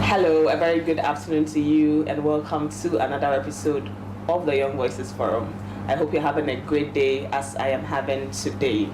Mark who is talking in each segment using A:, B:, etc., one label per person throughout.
A: Hello, a very good afternoon to you, and welcome to another episode of the Young Voices Forum. I hope you're having a great day as I am having today.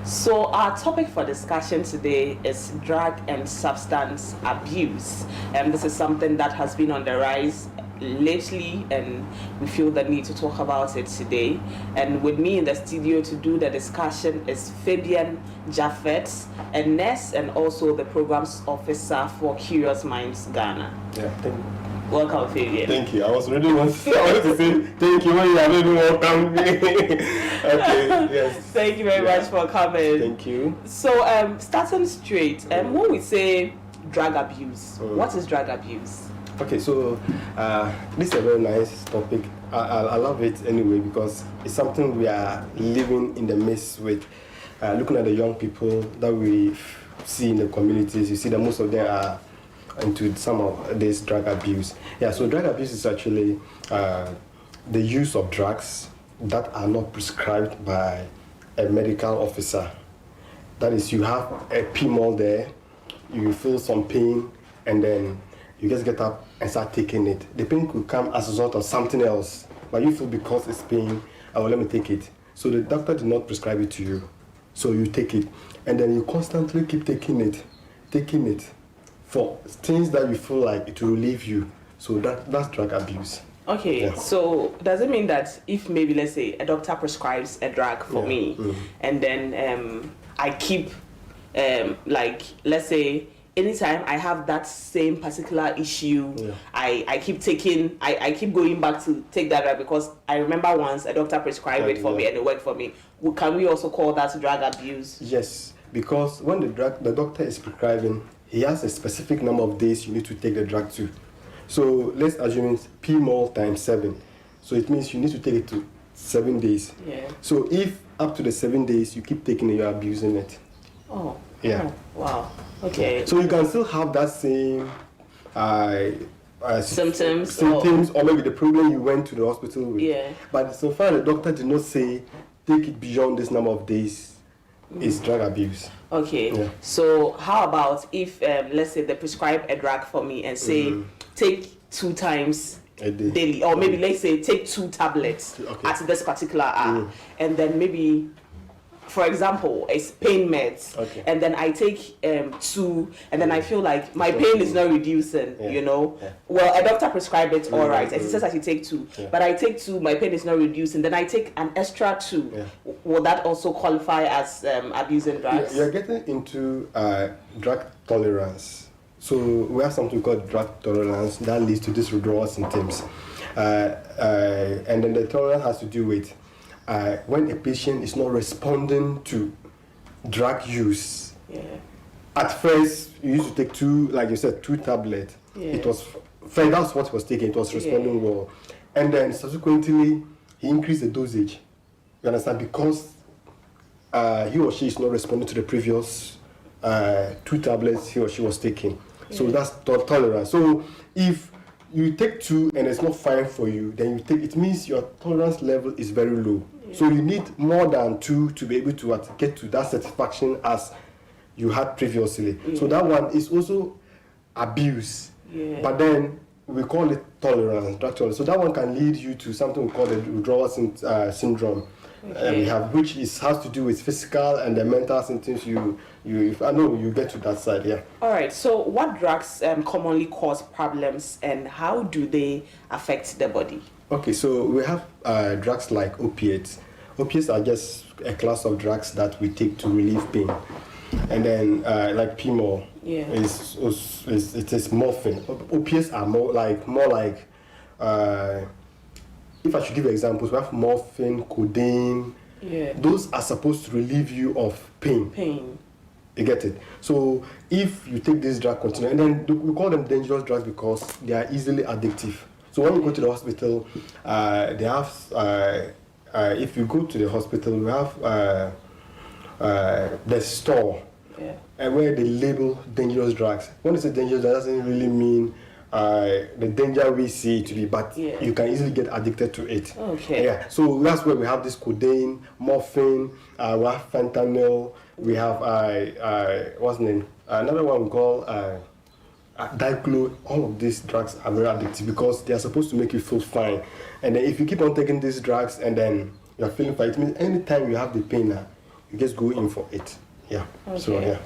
A: So our topic for discussion today is drug and substance abuse, and this is something that has been on the rise lately, and we feel the need to talk about it today. And with me in the studio to do the discussion is Fabian Jaffet, a nurse and also the programs officer for Curious Minds Ghana.
B: Yeah, thank you.
A: Welcome, Fabian.
B: Thank you. I wanted to say thank you when you haven't even welcomed me. Okay, yes.
A: Thank you very much for coming.
B: Thank you.
A: So, starting straight, when we say drug abuse, what is drug abuse?
B: Okay, so this is a very nice topic. I love it anyway because it's something we are living in the midst with. Looking at the young people that we see in the communities, you see that most of them are into some of this drug abuse. Yeah, so drug abuse is actually the use of drugs that are not prescribed by a medical officer. That is, you have a PMOL there, you feel some pain, and then you just get up and start taking it. The pain could come as a result of something else, but you feel because it's pain, oh, let me take it. So the doctor did not prescribe it to you, so you take it, and then you constantly keep taking it for things that you feel like it will relieve you. So that's drug abuse.
A: Okay, yeah. So does it mean that if maybe, let's say, a doctor prescribes a drug for me, and then I keep, like, let's say, anytime I have that same particular issue, I keep taking, I keep going back to take that drug because I remember once a doctor prescribed it for me and it worked for me. Can we also call that drug abuse?
B: Yes, because when the doctor is prescribing, he has a specific number of days you need to take the drug to. So let's assume it's PMOL times 7. So it means you need to take it to 7 days.
A: Yeah.
B: So if up to the 7 days you keep taking it, you're abusing it.
A: Oh.
B: Yeah.
A: Oh, wow. Okay.
B: So you can still have that same
A: symptoms,
B: or maybe the problem you went to the hospital with.
A: Yeah.
B: But so far the doctor did not say take it beyond this number of days. It's drug abuse.
A: Okay.
B: Yeah.
A: So how about if let's say they prescribe a drug for me and say take 2 times
B: a day
A: daily, or maybe let's say take 2 tablets at this particular hour, and then maybe, for example, it's pain meds, and then I take 2, and then I feel like my pain is not reducing, you know. Well, a doctor prescribed it, all right, and he says I should take 2, but I take 2, my pain is not reducing, then I take an extra 2. Will that also qualify as abusing drugs?
B: You're getting into drug tolerance. So we have something called drug tolerance that leads to these withdrawal symptoms. And then the tolerance has to do with when a patient is not responding to drug use. At first, you used to take 2, like you said, 2 tablets. It was that's what he was taking. It was responding well, and then subsequently he increased the dosage. You understand, because he or she is not responding to the previous 2 tablets he or she was taking. So that's tolerance. So if you take 2 and it's not fine for you, then you take, it means your tolerance level is very low. So you need more than 2 to be able to get to that satisfaction as you had previously. So that one is also abuse. But then we call it tolerance, drug tolerance. So that one can lead you to something we call the withdrawal syndrome. We have, which has to do with physical and the mental symptoms. I know you get to that side,
A: All right. So, what drugs commonly cause problems, and how do they affect the body?
B: Okay, so we have drugs like opiates. Opiates are just a class of drugs that we take to relieve pain, and then like PMOL, it is morphine. Opiates are more like. If I should give examples, we have morphine, codeine. Those are supposed to relieve you of pain. You get it? So if you take this drug continually, and then we call them dangerous drugs because they are easily addictive. So when you go to the hospital, they have, if you go to the hospital, we have the store where they label dangerous drugs. When they say dangerous, that doesn't really mean the danger we see it to be, but you can easily get addicted to it. So that's where we have this codeine, morphine, we have fentanyl, we have what's the name? Another one we call 𝐒𝐿, all of these drugs are very addictive because they are supposed to make you feel fine. And then if you keep on taking these drugs and then you're feeling fine, it means anytime you have the pain, you just go in for it. Yeah.
A: Okay.
B: So yeah.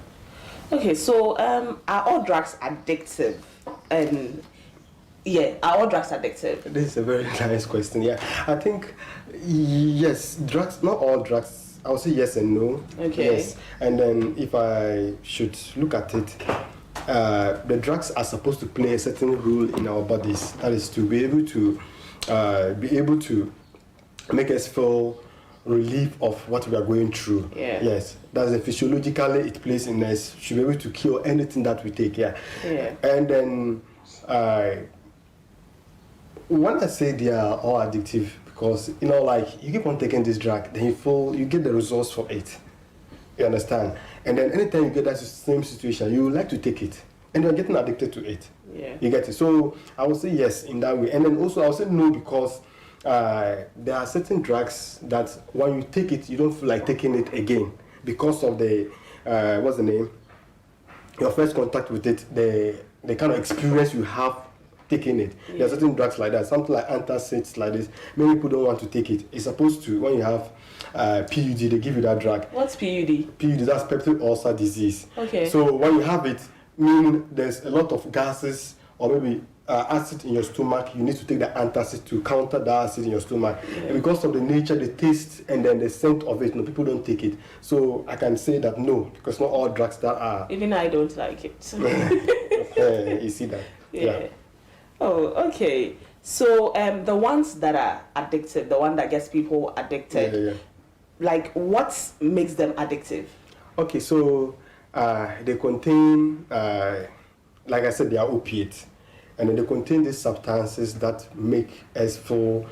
A: Okay, so are all drugs addictive? And are all drugs addictive?
B: This is a very nice question. Yeah, I think yes, drugs. Not all drugs. I would say yes and no.
A: Okay.
B: Yes, and then if I should look at it, the drugs are supposed to play a certain role in our bodies. That is to be able to make us feel relief of what we are going through.
A: Yeah.
B: Yes, that's a physiologically it plays in us. Should be able to cure anything that we take. Yeah.
A: Yeah.
B: And then when I say they are all addictive, because like you keep on taking this drug, then you get the results for it. You understand? And then anytime you get that same situation, you like to take it, and you're getting addicted to it.
A: Yeah.
B: You get it. So I would say yes in that way, and then also I would say no because there are certain drugs that when you take it, you don't feel like taking it again because of the what's the name? Your first contact with it, the kind of experience you have taking it.
A: Yeah.
B: There are certain drugs like that, something like antacids like this. Many people don't want to take it. It's supposed to, when you have PUD, they give you that drug.
A: What's PUD?
B: PUD, that's peptic ulcer disease.
A: Okay.
B: So when you have it, meaning there's a lot of gases or maybe acid in your stomach, you need to take the antacid to counter the acid in your stomach.
A: Yeah.
B: And because of the nature, the taste, and then the scent of it, no, people don't take it. So I can say that no, because not all drugs that are.
A: Even I don't like it.
B: You see that?
A: Yeah. Oh, okay. So the ones that are addictive, the one that gets people addicted,
B: Yeah.
A: like what makes them addictive?
B: Okay, so they contain, like I said, they are opiates. And then they contain these substances that make us feel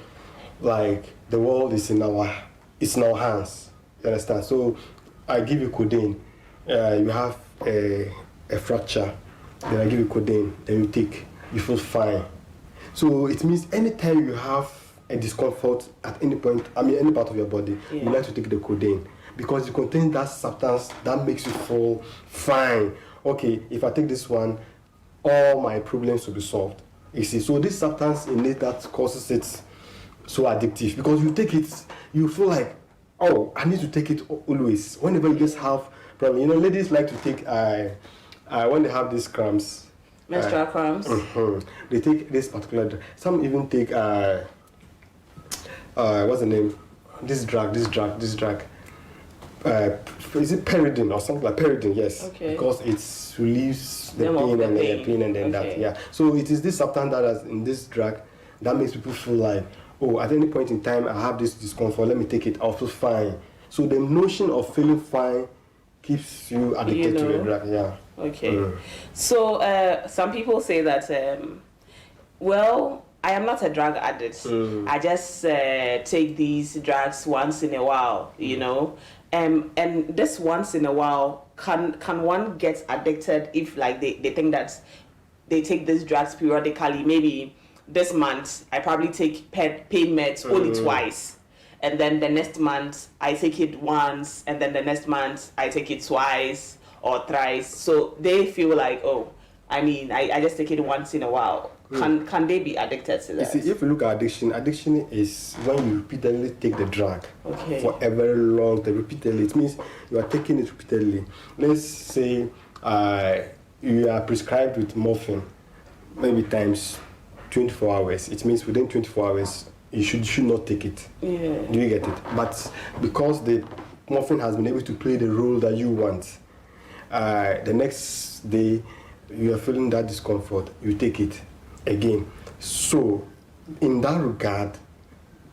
B: like the world is in our hands. You understand? So I give you codeine. You have a fracture. Then I give you codeine. Then you take. You feel fine. So it means anytime you have a discomfort at any point, any part of your body, you like to take the codeine because it contains that substance that makes you feel fine. Okay, if I take this one, all my problems will be solved. You see, so this substance in it that causes it so addictive because you take it, you feel like, oh, I need to take it always. Whenever you just have problem, ladies like to take when they have these cramps.
A: Menstrual cramps.
B: They take this particular. Some even take what's the name? This drug. Is it Peridine or something like Peridine? Yes.
A: Okay.
B: Because it relieves the pain and the pain and then that. Yeah. So it is this substance that is in this drug that makes people feel like, oh, at any point in time I have this discomfort. Let me take it. I'll feel fine. So the notion of feeling fine keeps you addicted to the drug. Yeah.
A: Okay. So some people say that, well, I am not a drug addict. I just take these drugs once in a while, and this once in a while, can one get addicted if like they think that they take these drugs periodically? Maybe this month I probably take pain meds only twice. And then the next month I take it once, and then the next month I take it twice or thrice. So they feel like, oh, I just take it once in a while. Can they be addicted to that?
B: You see, if you look at addiction is when you repeatedly take the drug for a very long time. Repeatedly, it means you are taking it repeatedly. Let's say you are prescribed with morphine, maybe times 24 hours. It means within 24 hours, you should not take it.
A: Yeah.
B: Do you get it? But because the morphine has been able to play the role that you want, the next day you are feeling that discomfort, you take it again. So in that regard,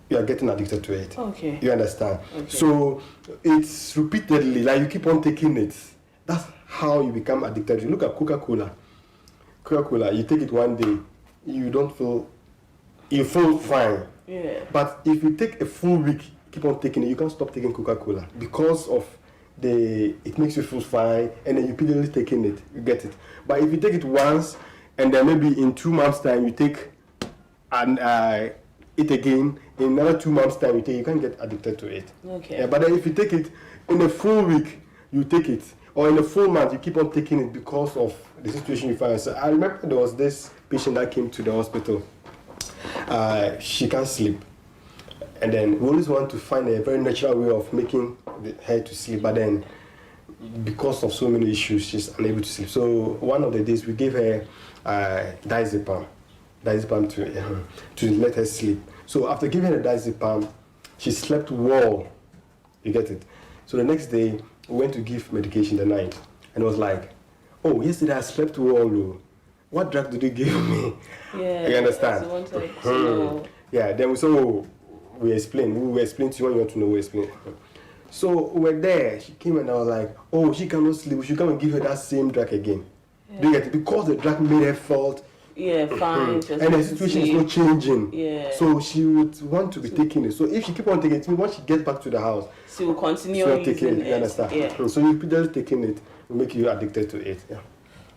B: you are getting addicted to it.
A: Okay.
B: You understand?
A: Okay.
B: So it's repeatedly, like you keep on taking it. That's how you become addicted. You look at Coca-Cola. Coca-Cola, you take it one day, you feel fine.
A: Yeah.
B: But if you take a full week, keep on taking it, you can't stop taking Coca-Cola because of it makes you feel fine, and then you repeatedly taking it, you get it. But if you take it once, and then maybe in 2 months' time you take and it again, in another 2 months' time you can't get addicted to it.
A: Okay.
B: Yeah, but then if you take it in a full week, you take it. or in a full month you keep on taking it because of the situation you find yourself. I remember there was this patient that came to the hospital. She can't sleep, and then we always want to find a very natural way of making her to sleep, but then because of so many issues she's unable to sleep. So one of the days we gave her diazepam to let her sleep. So after giving her diazepam, she slept well. You get it? So the next day we went to give medication the night, and it was like, oh, yesterday I slept well. Though. What drug did you give me?
A: Yeah,
B: you understand? Yeah, then we explained. We will explain to you when you want to know. We explain. So we're there. She came and I was like, oh, she cannot sleep. We should come and give her that same drug again. Yeah. Do you get it? Because the drug made her felt
A: fine.
B: And the situation is not changing.
A: Yeah.
B: So she would want to be taking it. So if she keep on taking it, once she gets back to the house,
A: she will continue
B: taking it. You understand?
A: Yeah.
B: So you just taking it will make you addicted to it. Yeah.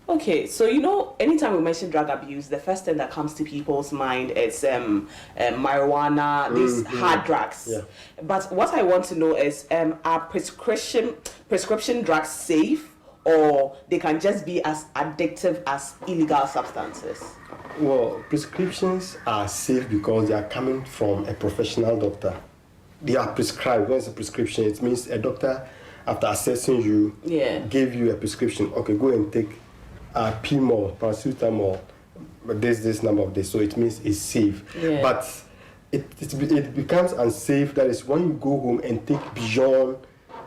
A: Okay, so anytime we mention drug abuse, the first thing that comes to people's mind is marijuana, these hard drugs.
B: Yeah.
A: But what I want to know is, are prescription drugs safe, or they can just be as addictive as illegal substances?
B: Well, prescriptions are safe because they are coming from a professional doctor. They are prescribed. When it's a prescription, it means a doctor, after assessing you, gave you a prescription. Okay, go and take paracetamol, this number of days. So it means it's safe. Yeah. But it becomes unsafe. That is when you go home and take beyond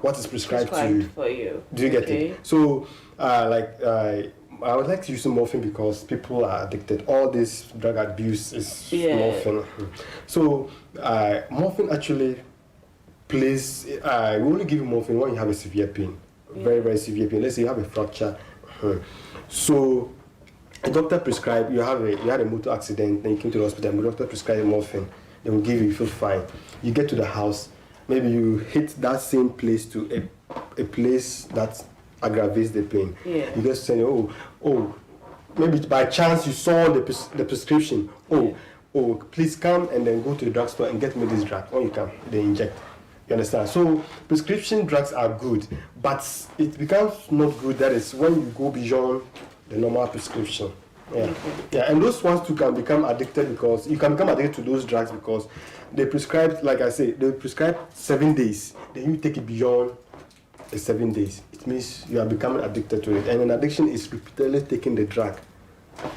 B: what is prescribed to you.
A: For you.
B: Do you get it? So, I would like to use morphine because people are addicted. All this drug abuse is morphine. So, morphine actually plays. We only give you morphine when you have a severe pain, very, very severe pain. Let's say you have a fracture. So, a doctor prescribed. You had a motor accident, then you came to the hospital. And the doctor prescribed morphine. They will give you. You feel fine. You get to the house. Maybe you hit that same place to a place that aggravates the pain. Yeah. You just say, oh, maybe by chance you saw the prescription. Oh, please come and then go to the drugstore and get me this drug. When you come, they inject. You understand? So prescription drugs are good, but it becomes not good. That is when you go beyond the normal prescription. Yeah, yeah, and those ones too can become addicted because you can become addicted to those drugs because they prescribe, like I say, they prescribe 7 days. Then you take it beyond the 7 days. It means you are becoming addicted to it, and an addiction is repeatedly taking the drug.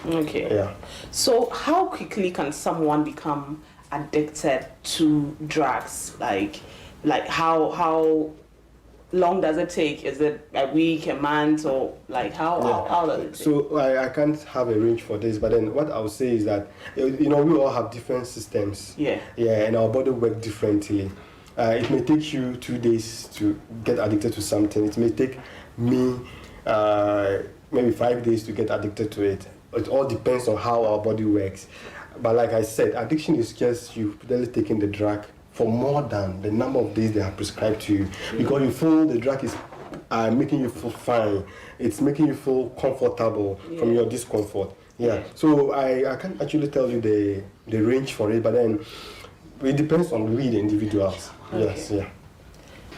A: Okay.
B: Yeah.
A: So how quickly can someone become addicted to drugs? Like how long does it take? Is it a week, a month, or like how does it take?
B: So I can't have a range for this, but then what I would say is that we all have different systems. Yeah, and our body work differently. It may take you 2 days to get addicted to something. It may take me maybe 5 days to get addicted to it. It all depends on how our body works. But like I said, addiction is just you really taking the drug for more than the number of days they have prescribed to you, because you feel the drug is making you feel fine. It's making you feel comfortable from your discomfort. Yeah. So I can't actually tell you the range for it, but then it depends on the individuals. Okay. Yes. Yeah.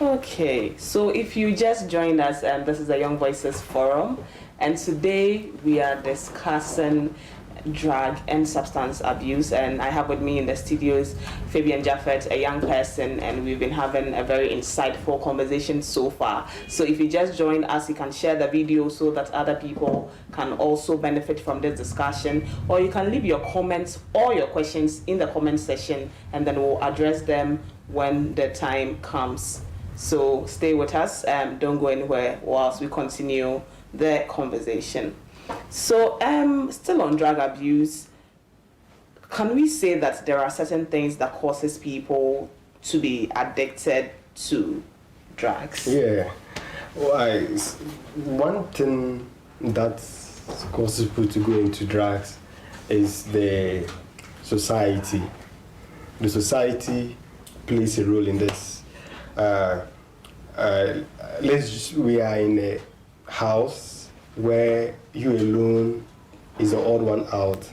A: Okay. So if you just joined us, this is the Young Voices Forum, and today we are discussing drug and substance abuse, and I have with me in the studios Fabian Jaffet, a young person, and we've been having a very insightful conversation so far. So if you just joined us, you can share the video so that other people can also benefit from this discussion, or you can leave your comments or your questions in the comment section, and then we'll address them when the time comes. So stay with us, don't go anywhere whilst we continue the conversation. So, still on drug abuse, can we say that there are certain things that causes people to be addicted to drugs?
B: Yeah. Well, one thing that causes people to go into drugs is the society. The society plays a role in this. We are in a house where you alone is the odd one out.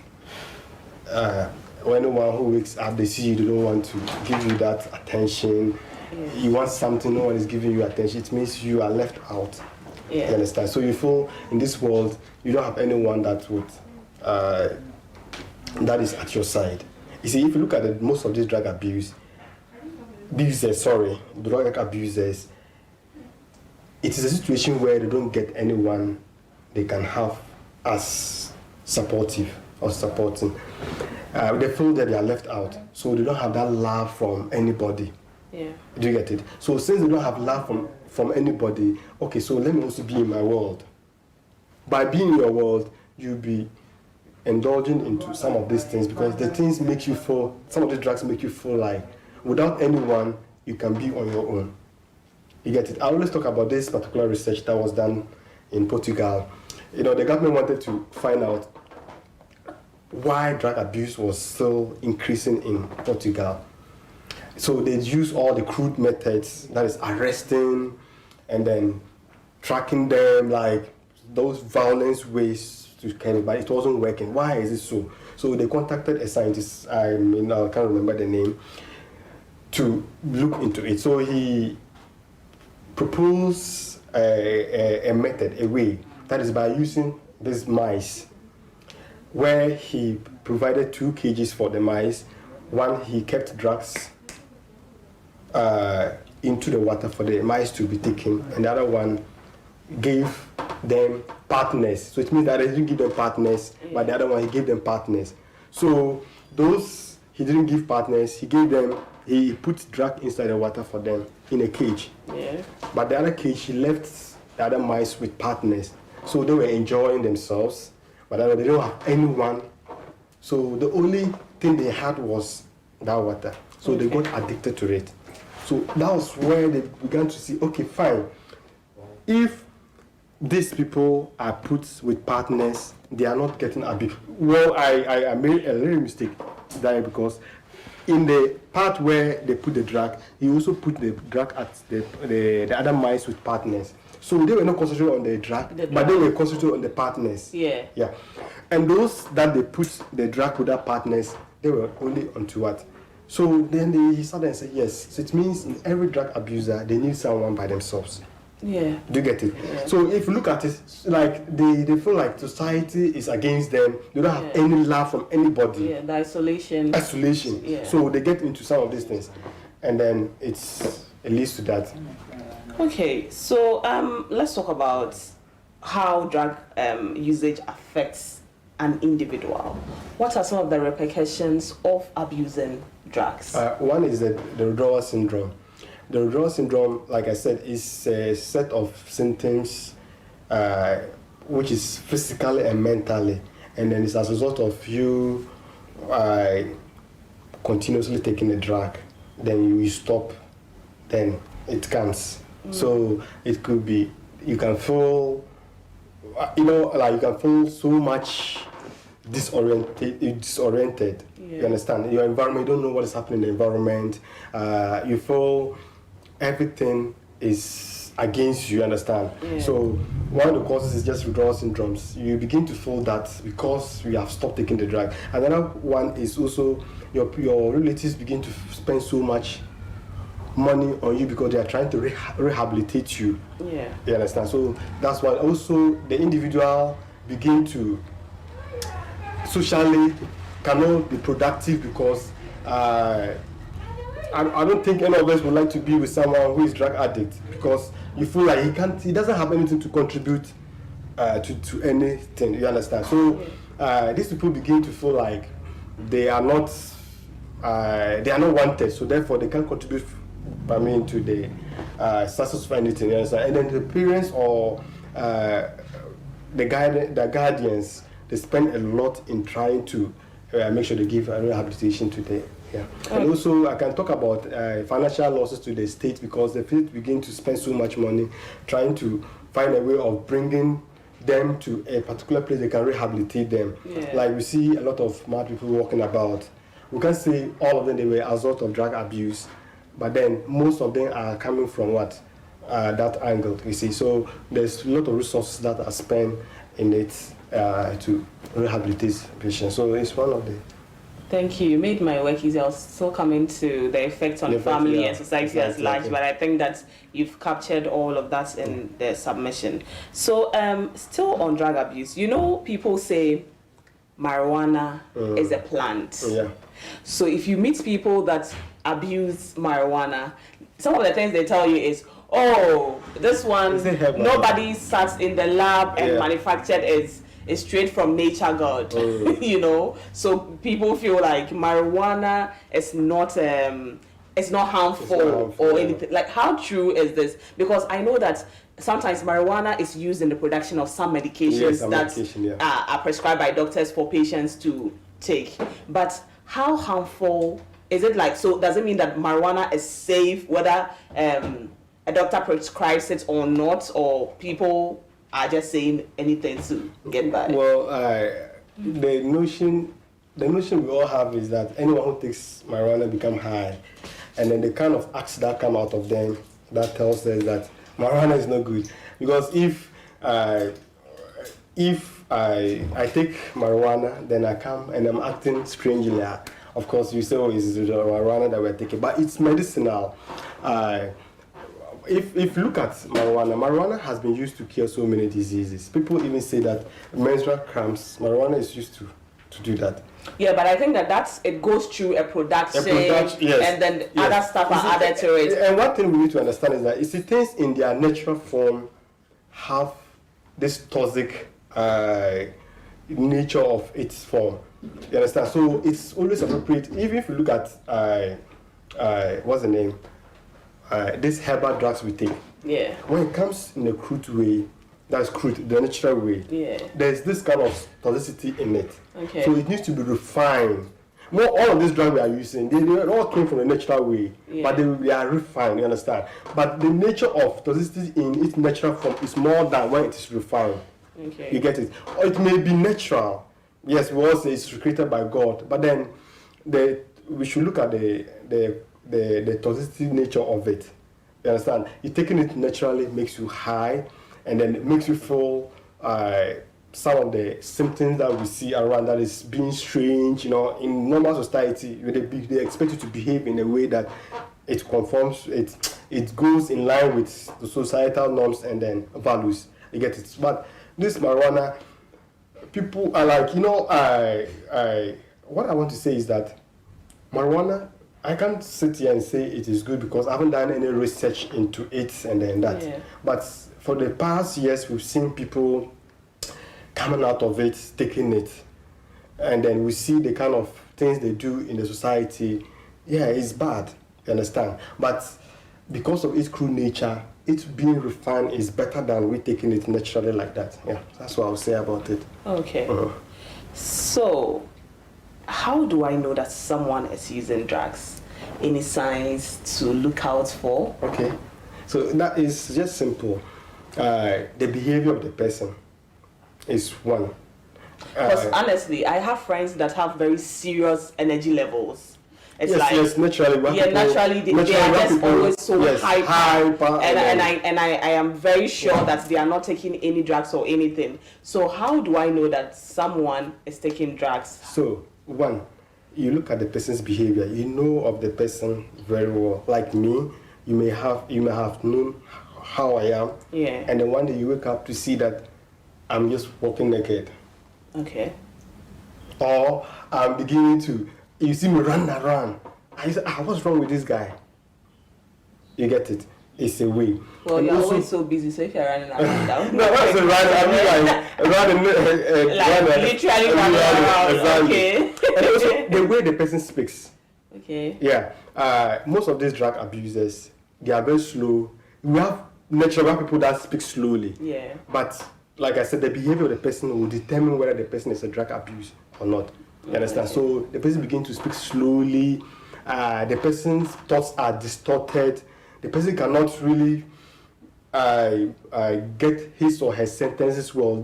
B: When anyone who wakes up, they see you, they don't want to give you that attention. You want something, no one is giving you attention. It means you are left out.
A: Yeah.
B: You understand? So you feel in this world you don't have anyone that would that is at your side. You see, if you look at it, most of these drug abusers, drug abusers, it is a situation where they don't get anyone they can have as supportive or supporting. They feel that they are left out, so they don't have that love from anybody.
A: Yeah.
B: Do you get it? So since they don't have love from anybody, okay, so let me also be in my world. By being in your world, you'll be indulging into some of these things because the things make you feel, some of the drugs make you feel like without anyone, you can be on your own. You get it? I always talk about this particular research that was done in Portugal. You know, the government wanted to find out why drug abuse was still increasing in Portugal. So they use all the crude methods, that is arresting and then tracking them, like those violence ways to kind of, but it wasn't working. Why is it so? So they contacted a scientist, I can't remember the name, to look into it. So he proposed a method, a way, that is by using these mice, where he provided 2 cages for the mice. One, he kept drugs into the water for the mice to be taken, and the other one gave them partners. So it means that he didn't give them partners, but the other one he gave them partners. So those he didn't give partners, he put drug inside the water for them in a cage.
A: Yeah.
B: But the other cage, he left the other mice with partners. So they were enjoying themselves, but they don't have anyone. So the only thing they had was that water. So they got addicted to it. So that was where they began to see, okay, fine. If these people are put with partners, they are not getting abused. Well, I made a little mistake there because in the part where they put the drug, he also put the drug at the other mice with partners. So they were not concentrating on the drug, but they were concentrating on the partners.
A: Yeah.
B: Yeah. And those that they put the drug with their partners, they were only onto what? So then he started and said, yes. So it means in every drug abuser, they need someone by themselves.
A: Yeah.
B: Do you get it?
A: Yeah.
B: So if you look at it, like they feel like society is against them. They don't have any love from anybody.
A: Yeah, the isolation.
B: Isolation.
A: Yeah.
B: So they get into some of these things, and then it leads to that.
A: Okay, so let's talk about how drug usage affects an individual. What are some of the repercussions of abusing drugs?
B: One is the withdrawal syndrome. The withdrawal syndrome, like I said, is a set of symptoms which is physically and mentally, and then it's as a result of you continuously taking a drug. Then you stop, then it comes. So it could be, you can feel, like you can feel so much disoriented.
A: Yeah.
B: You understand? Your environment, you don't know what is happening in the environment. You feel everything is against you, understand?
A: Yeah.
B: So one of the causes is just withdrawal syndromes. You begin to feel that because you have stopped taking the drug. Another one is also your relatives begin to spend so much money on you because they are trying to rehabilitate you.
A: Yeah.
B: You understand? So that's why also the individual begin to socially cannot be productive because I don't think any of us would like to be with someone who is drug addict because you feel like he doesn't have anything to contribute to anything. You understand? So these people begin to feel like they are not wanted, so therefore they can't contribute to the success of anything. You understand? And then the parents or the guardians, they spend a lot in trying to make sure they give rehabilitation to the And also I can talk about financial losses to the state because the state begin to spend so much money trying to find a way of bringing them to a particular place they can rehabilitate them.
A: Yeah.
B: Like we see a lot of mad people walking about. We can't say all of them they were as a result of drug abuse, but then most of them are coming from what? That angle, you see. So there's a lot of resources that are spent in it to rehabilitate patients. So it's one of the
A: Thank you. You made my work easier. I'll still come into the effect on family and society as large, but I think that you've captured all of that in the submission. So, still on drug abuse, you know, people say marijuana is a plant.
B: Yeah.
A: So if you meet people that abuse marijuana, some of the things they tell you is, oh, this one, nobody sat in the lab and manufactured it. It's straight from nature, God. You know, so people feel like marijuana is not harmful or anything. Like, how true is this? Because I know that sometimes marijuana is used in the production of some medications are prescribed by doctors for patients to take. But how harmful is it? Like, so does it mean that marijuana is safe whether a doctor prescribes it or not, or people are just saying anything to get by?
B: Well, the notion we all have is that anyone who takes marijuana become high, and then the kind of acts that come out of them that tells us that marijuana is not good. Because if I take marijuana, then I come and I'm acting strangely. Of course, you say, oh, it's the marijuana that we're taking, but it's medicinal. If you look at marijuana has been used to cure so many diseases. People even say that menstrual cramps, marijuana is used to do that.
A: Yeah, but I think that it goes through a production and then other stuff are added to it.
B: And one thing we need to understand is that things in their natural form have this toxic nature of its form. You understand? So it's always appropriate, even if you look at what's the name? These herbal drugs we take.
A: Yeah.
B: When it comes in a crude way, that's crude, the natural way.
A: Yeah.
B: There's this kind of toxicity in it.
A: Okay.
B: So it needs to be refined. All of these drugs we are using, they all came from the natural way, but they are refined. You understand? But the nature of toxicity in its natural form is more than when it is refined.
A: Okay.
B: You get it? Or it may be natural. Yes, we all say it's created by God, but then we should look at the toxicity nature of it. You understand? You taking it naturally makes you high, and then it makes you feel some of the symptoms that we see around, that is being strange. You know, in normal society, they expect you to behave in a way that it conforms, it goes in line with the societal norms and then values. You get it? But this marijuana, people are like, you know, what I want to say is that marijuana, I can't sit here and say it is good because I haven't done any research into it and then that. Yeah. But for the past years, we've seen people coming out of it, taking it, and then we see the kind of things they do in the society. Yeah, it's bad, you understand? But because of its crude nature, it being refined is better than we taking it naturally like that. Yeah, that's what I'll say about it.
A: Okay. So, how do I know that someone is using drugs? Any signs to look out for?
B: Okay. So that is just simple. The behavior of the person is one.
A: Because honestly, I have friends that have very serious energy levels. It's
B: naturally.
A: Naturally, they are just always so hyper. And I am very sure that they are not taking any drugs or anything. So how do I know that someone is taking drugs?
B: So, one, you look at the person's behavior. You know of the person very well. Like me, you may have known how I am.
A: Yeah.
B: And then one day you wake up to see that I'm just walking naked.
A: Okay.
B: Or I'm beginning to, you see me run around. I say, what's wrong with this guy? You get it? It's a way.
A: Well, and you're always so busy, so if you're running around,
B: no, that's a run. I mean, like
A: literally running around.
B: Exactly.
A: Okay.
B: And also the way the person speaks.
A: Okay.
B: Yeah. Most of these drug abusers, they are very slow. We have natural people that speak slowly.
A: Yeah.
B: But like I said, the behavior of the person will determine whether the person is a drug abuse or not. You understand? Okay. So the person begins to speak slowly. The person's thoughts are distorted. The person cannot really get his or her sentences well,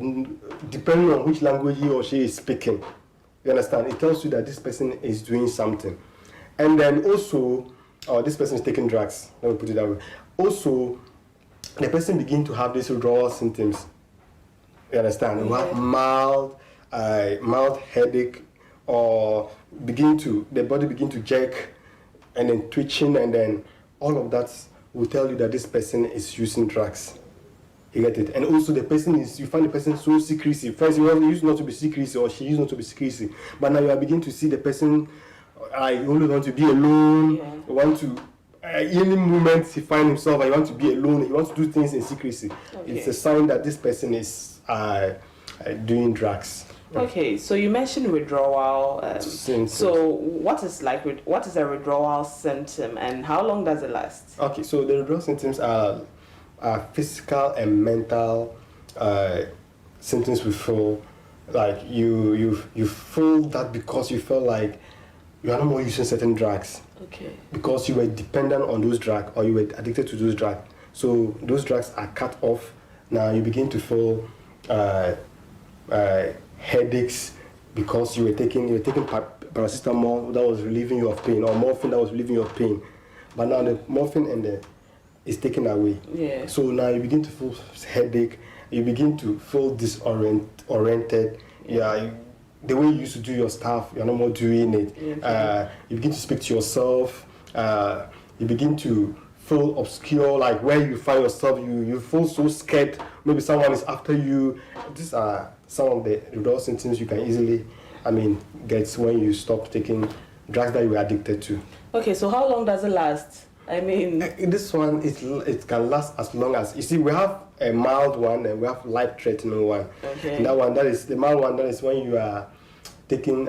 B: depending on which language he or she is speaking. You understand? It tells you that this person is doing something. And then also, this person is taking drugs. Let me put it that way. Also, the person begins to have these withdrawal symptoms. You understand? You have mild headache, or the body begin to jerk and then twitching, and then all of that will tell you that this person is using drugs. You get it? And also you find the person so secrecy. First, he used not to be secrecy, or she used not to be secrecy. But now you are beginning to see the person, I only want to be alone, want to, any moment he finds himself, I want to be alone, he wants to do things in secrecy. Okay. It's a sign that this person is doing drugs.
A: Okay, so you mentioned withdrawal. So what is a withdrawal symptom, and how long does it last?
B: Okay, so the withdrawal symptoms are physical and mental symptoms we feel. Like you feel that because you feel like you are no more using certain drugs.
A: Okay. Because
B: you were dependent on those drugs, or you were addicted to those drugs. So those drugs are cut off. Now you begin to feel headaches because you were taking paracetamol that was relieving you of pain, or morphine that was relieving you of pain. But now the morphine is taken away.
A: Yeah.
B: So now you begin to feel headache. You begin to feel disoriented. Yeah. The way you used to do your stuff, you're no more doing it. Okay. You begin to speak to yourself. You begin to feel obscure, like where you find yourself. You feel so scared. Maybe someone is after you. These are some of the withdrawal symptoms you can easily, get when you stop taking drugs that you were addicted to.
A: Okay, so how long does it last?
B: This one, it can last as long as, you see, we have a mild one and we have life-threatening one.
A: Okay.
B: And that is the mild one. That is when you are taking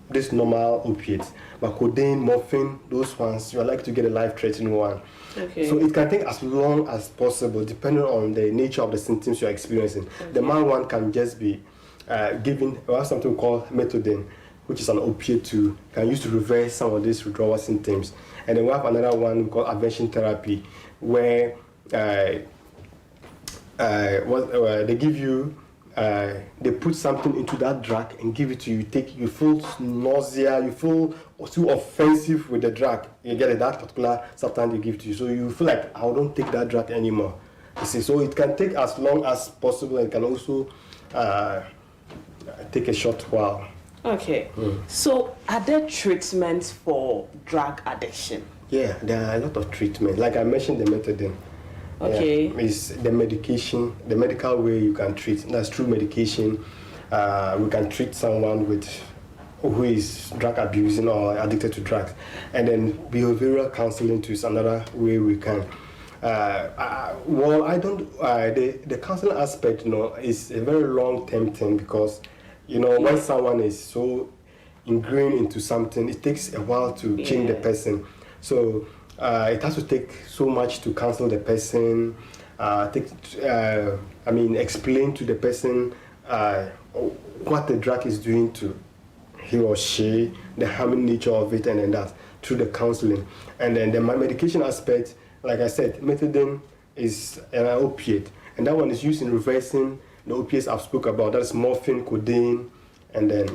B: this normal opiates, but codeine, morphine, those ones, you are likely to get a life-threatening one.
A: Okay.
B: So it can take as long as possible, depending on the nature of the symptoms you are experiencing. Okay. The mild one can just be given. We have something called methadone, which is an opiate can use to reverse some of these withdrawal symptoms. And then we have another one called aversion therapy, where they give you, they put something into that drug and give it to you. You feel nausea, you feel too offensive with the drug. You get that particular substance they give to you. So you feel like, I don't take that drug anymore. You see, so it can take as long as possible, and can also take a short while.
A: Okay. So are there treatments for drug addiction?
B: Yeah, there are a lot of treatment. Like I mentioned, the methadone.
A: Okay.
B: It's the medication, the medical way you can treat. That's through medication. We can treat someone who is drug abusing or addicted to drugs. And then behavioral counseling too is another way we can. The counseling aspect, is a very long-term thing, because when someone is so ingrained into something, it takes a while to change the person. So it has to take so much to counsel the person, explain to the person what the drug is doing to he or she, the harming nature of it, and then that through the counseling. And then the medication aspect, like I said, methadone is an opiate, and that one is used in reversing the opiates I've spoke about. That's morphine, codeine, and then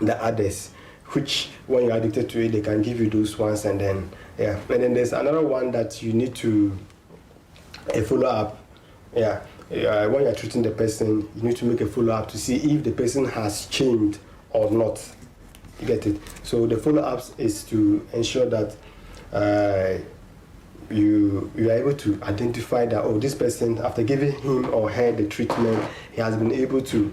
B: the others, which when you're addicted to it, they can give you those ones. And then and then there's another one that you need to follow up. When you're treating the person, you need to make a follow up to see if the person has changed or not. You get it? So the follow ups is to ensure that you are able to identify that, this person, after giving him or her the treatment, he has been able to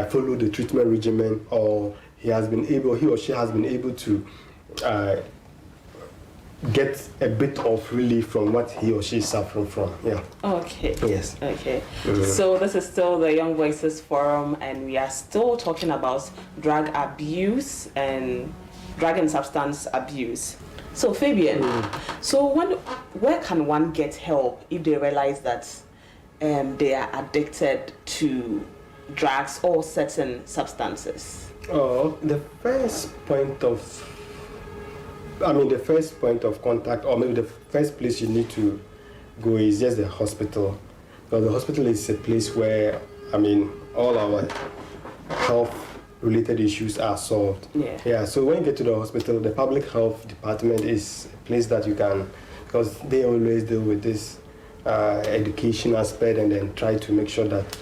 B: follow the treatment regimen, or he or she has been able to get a bit of relief from what he or she is suffering from. Yeah.
A: Okay.
B: Yes.
A: Okay. So this is still the Young Voices Forum, and we are still talking about drug abuse and drug and substance abuse. So Fabian, where can one get help if they realize that they are addicted to drugs or certain substances?
B: The first point of contact, or maybe the first place you need to go is just the hospital. Because the hospital is a place where, all our health related issues are solved. So when you get to the hospital, the public health department is a place that you can, because they always deal with this education aspect, and then try to make sure that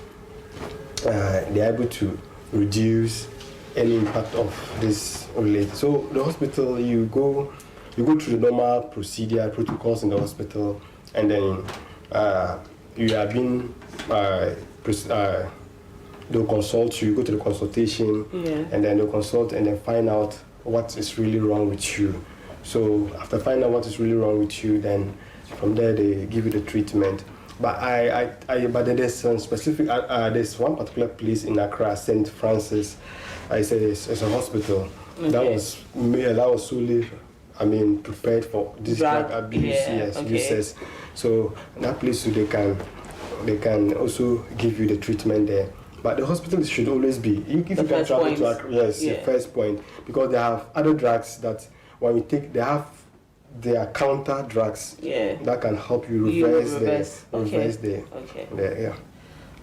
B: they're able to reduce any impact of this related. So the hospital, you go through the normal procedure protocols in the hospital, and then you are being they'll consult you, go to the consultation, and then they'll consult and then find out what is really wrong with you. So after finding out what is really wrong with you, then from there they give you the treatment. But but there's some specific. There's one particular place in Accra, St. Francis. It's a hospital that was solely, prepared for this drug abuse users. So that place, so they can also give you the treatment there. But the hospital should always be, if you can travel to Accra, the first point, because they have other drugs that when we take, they have their counter drugs that can help you reverse the.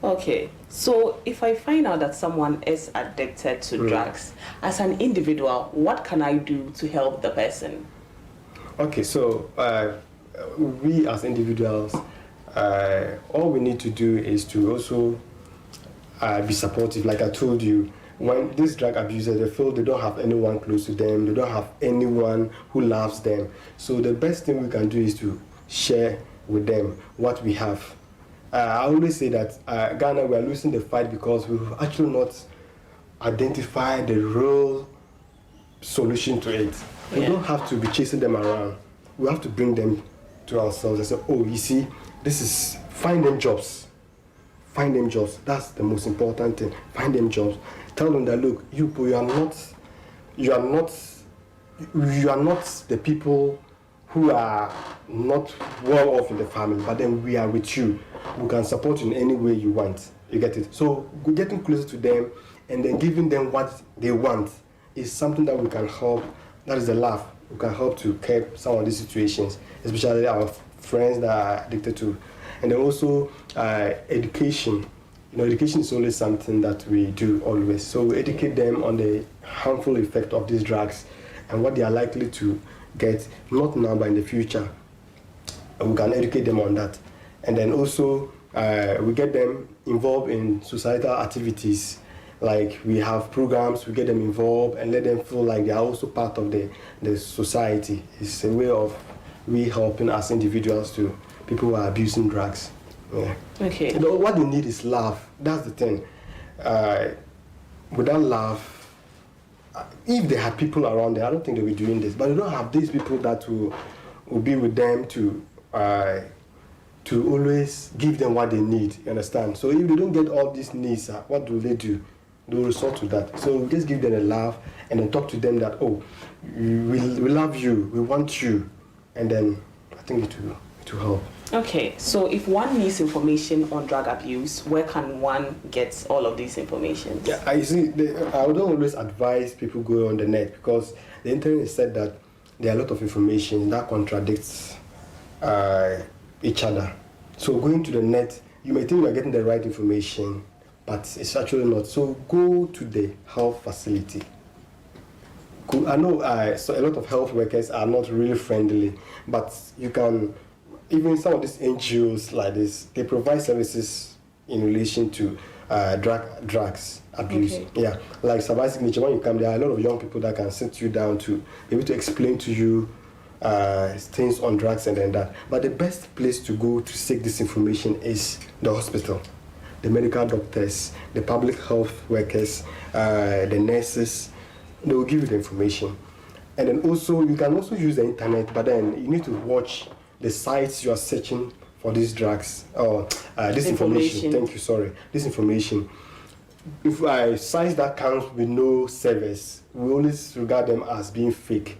A: Okay, so if I find out that someone is addicted to drugs, as an individual, what can I do to help the person?
B: Okay, so we as individuals, all we need to do is to also be supportive. Like I told you, when these drug abusers, they feel they don't have anyone close to them, they don't have anyone who loves them. So the best thing we can do is to share with them what we have. I always say that Ghana, we are losing the fight because we've actually not identified the real solution to it. We don't have to be chasing them around. We have to bring them to ourselves and say, oh, you see, find them jobs. Find them jobs. That's the most important thing. Find them jobs. Tell them that, look, you are not the people who are not well off in the family, but then we are with you. We can support you in any way you want. You get it? So getting closer to them and then giving them what they want is something that we can help. That is the laugh. We can help to curb some of these situations, especially our friends that are addicted to. And then also education. Education is always something that we do always. So we educate them on the harmful effect of these drugs and what they are likely to get, not now but in the future. And we can educate them on that. And then also we get them involved in societal activities. Like we have programs, we get them involved and let them feel like they are also part of the society. It's a way of we helping as individuals to people who are abusing drugs. Yeah.
A: Okay.
B: What they need is love. That's the thing. Without love, if they had people around them, I don't think they'll be doing this. But they don't have these people that will be with them to always give them what they need. You understand? So if they don't get all these needs, what do? They'll resort to that. So we just give them a laugh and then talk to them that, oh, we love you, we want you, and then I think it will help.
A: Okay, so if one needs information on drug abuse, where can one get all of these information?
B: Yeah, I see. I don't always advise people go on the net because the internet said that there are a lot of information that contradicts each other. So going to the net, you may think you are getting the right information, but it's actually not. So go to the health facility. I know so a lot of health workers are not really friendly, but you can. Even some of these NGOs like this, they provide services in relation to drugs abuse.
A: Okay.
B: Yeah, like Surviving Nature, when you come, there are a lot of young people that can sit you down to be able to explain to you things on drugs and then that. But the best place to go to seek this information is the hospital, the medical doctors, the public health workers, the nurses. They will give you the information. And then also, you can also use the internet, but then you need to watch the sites you are searching for these drugs or this information. Thank you, sorry. This information. If sites that comes with no service, we always regard them as being fake.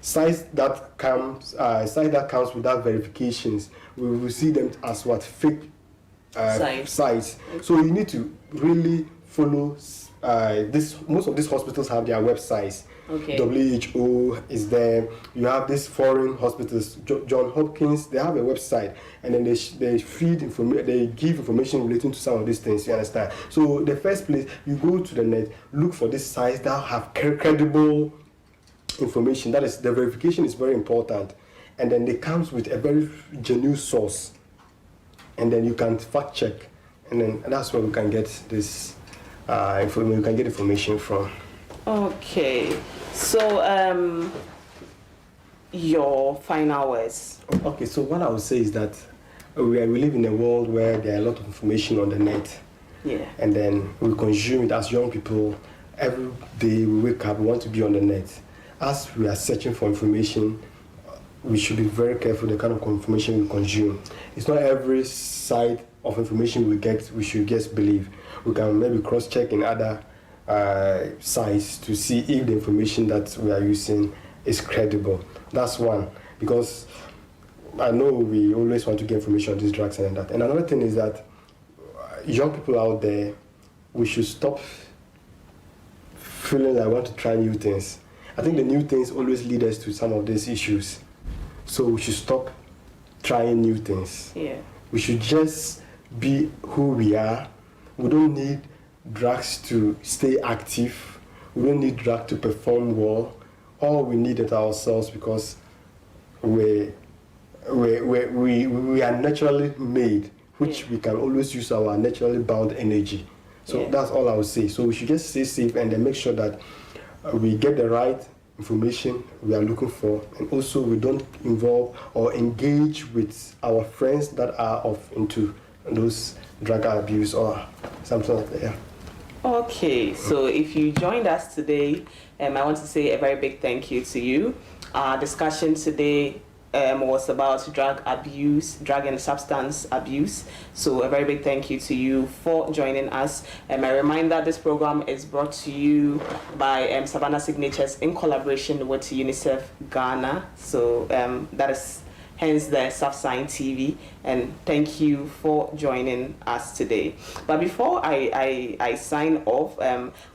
B: Sites that comes without verifications, we will see them as what fake sites. So you need to really follow this. Most of these hospitals have their websites.
A: Okay.
B: WHO is there. You have these foreign hospitals, John Hopkins. They have a website, and then they feed information. They give information relating to some of these things. You understand? So the first place, you go to the net, look for these sites that have credible information. That is, the verification is very important, and then it comes with a very genuine source, and then you can fact check, and then that's where we can get this information. We can get information from.
A: Okay. So, your final words.
B: Okay, so what I would say is that we live in a world where there are a lot of information on the net.
A: Yeah.
B: And then we consume it as young people. Every day we wake up, we want to be on the net. As we are searching for information, we should be very careful the kind of information we consume. It's not every side of information we get, we should just believe. We can maybe cross-check in other sites to see if the information that we are using is credible. That's one, because I know we always want to get information on these drugs and that. And another thing is that young people out there, we should stop feeling like we want to try new things. I think the new things always lead us to some of these issues. So we should stop trying new things.
A: Yeah.
B: We should just be who we are. We don't need drugs to stay active. We don't need drugs to perform well. All we need is ourselves, because we are naturally made, which we can always use our naturally bound energy. So that's all I would say. So we should just stay safe and then make sure that we get the right information we are looking for, and also we don't involve or engage with our friends that are into those drug abuse or something like that.
A: Okay, so if you joined us today, I want to say a very big thank you to you. Our discussion today was about drug abuse, drug and substance abuse. So a very big thank you to you for joining us. A reminder, this program is brought to you by Savannah Signatures in collaboration with UNICEF Ghana. So that is hence the Subsign TV, and thank you for joining us today. But before I sign off,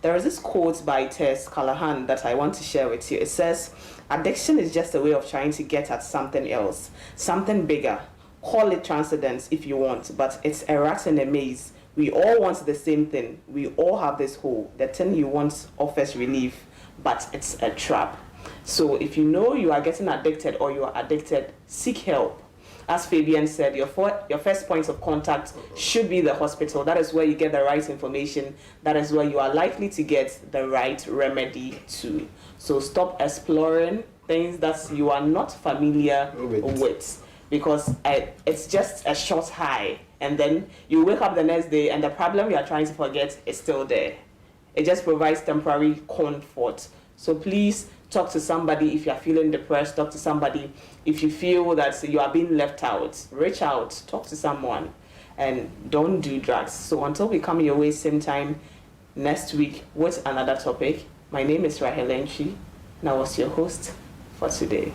A: there is this quote by 𝐃𝐫𝐮𝐬𝐿 that I want to share with you. It says, "Addiction is just a way of trying to get at something else, something bigger. Call it transcendence if you want, but it's a rat in a maze. We all want the same thing. We all have this hole. The thing you want offers relief, but it's a trap." So if you know you are getting addicted or you are addicted, seek help. As Fabian said, your first point of contact should be the hospital. That is where you get the right information. That is where you are likely to get the right remedy to. So stop exploring things that you are not familiar with, because it's just a short high, and then you wake up the next day and the problem you are trying to forget is still there. It just provides temporary comfort. So please talk to somebody if you are feeling depressed. Talk to somebody if you feel that you are being left out. Reach out, talk to someone, and don't do drugs. So until we come your way same time next week with another topic, my name is 𝐿𝐻𝐿𝐻𝐿, and I was your host for today.